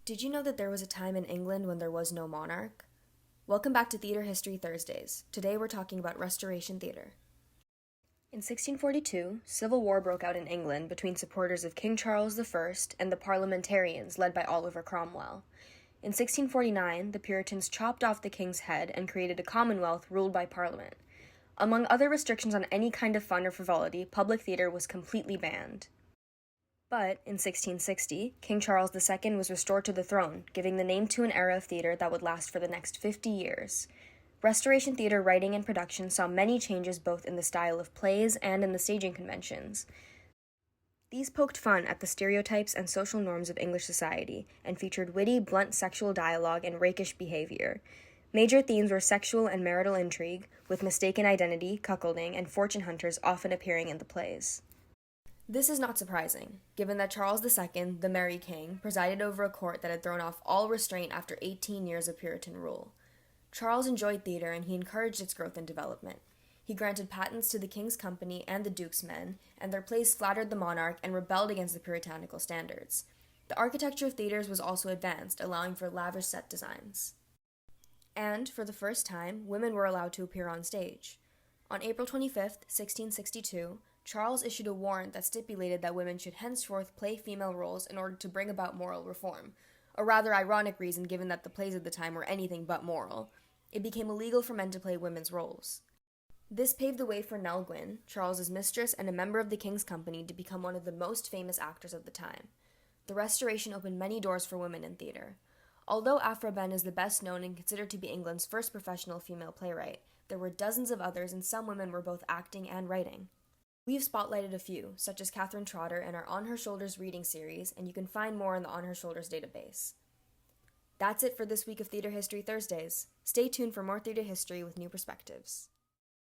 Did you know that there was a time in England when there was no monarch? Welcome back to Theater History Thursdays. Today we're talking about Restoration Theater. In 1642, civil war broke out in England between supporters of King Charles I and the parliamentarians led by Oliver Cromwell. In 1649, the Puritans chopped off the king's head and created a commonwealth ruled by Parliament. Among other restrictions on any kind of fun or frivolity, public theater was completely banned. But, in 1660, King Charles II was restored to the throne, giving the name to an era of theater that would last for the next 50 years. Restoration theater writing and production saw many changes both in the style of plays and in the staging conventions. These poked fun at the stereotypes and social norms of English society, and featured witty, blunt sexual dialogue and rakish behavior. Major themes were sexual and marital intrigue, with mistaken identity, cuckolding, and fortune hunters often appearing in the plays. This is not surprising, given that Charles II, the Merry King, presided over a court that had thrown off all restraint after 18 years of Puritan rule. Charles enjoyed theater and he encouraged its growth and development. He granted patents to the King's Company and the Duke's Men, and their plays flattered the monarch and rebelled against the puritanical standards. The architecture of theaters was also advanced, allowing for lavish set designs. And, for the first time, women were allowed to appear on stage. On April 25, 1662, Charles issued a warrant that stipulated that women should henceforth play female roles in order to bring about moral reform, a rather ironic reason given that the plays of the time were anything but moral. It became illegal for men to play women's roles. This paved the way for Nell Gwyn, Charles's mistress and a member of the King's Company, to become one of the most famous actors of the time. The Restoration opened many doors for women in theater. Although Aphra Behn is the best known and considered to be England's first professional female playwright, there were dozens of others, and some women were both acting and writing. We've spotlighted a few, such as Catherine Trotter in our On Her Shoulders reading series, and you can find more in the On Her Shoulders database. That's it for this week of Theater History Thursdays. Stay tuned for more theater history with new perspectives.